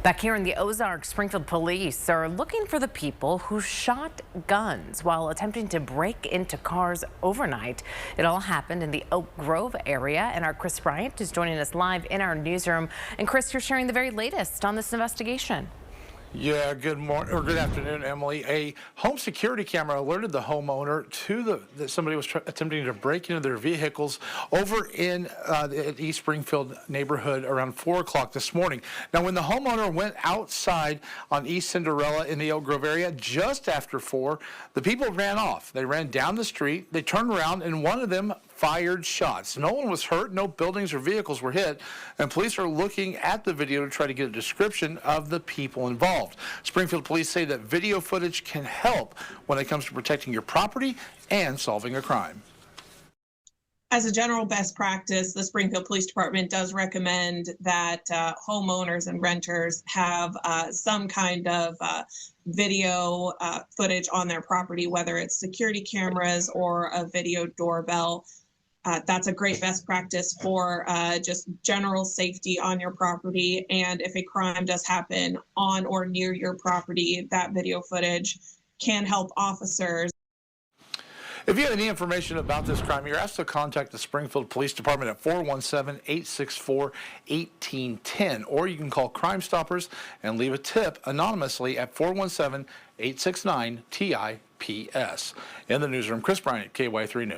Back here in the Ozarks, Springfield police are looking for the people who shot guns while attempting to break into cars overnight. It all happened in the Oak Grove area, and our Chris Bryant is joining us live in our newsroom. And Chris, you're sharing the very latest on this investigation. Yeah, good morning or good afternoon, Emily. A home security camera alerted the homeowner to that somebody was attempting to break into their vehicles over in the East Springfield neighborhood around 4 o'clock this morning. Now, when the homeowner went outside on East Cinderella in the Oak Grove area just after 4, the people ran off. They ran down the street, they turned around, and one of them fired shots. No one was hurt, no buildings or vehicles were hit, and police are looking at the video to try to get a description of the people involved. Springfield police say that video footage can help when it comes to protecting your property and solving a crime. As a general best practice, the Springfield Police Department does recommend that homeowners and renters have some kind of video footage on their property, whether it's security cameras or a video doorbell. That's a great best practice for just general safety on your property. And if a crime does happen on or near your property, that video footage can help officers. If you have any information about this crime, you're asked to contact the Springfield Police Department at 417-864-1810, or you can call Crime Stoppers and leave a tip anonymously at 417-869-TIPS. In the newsroom, Chris Bryant, KY3 News.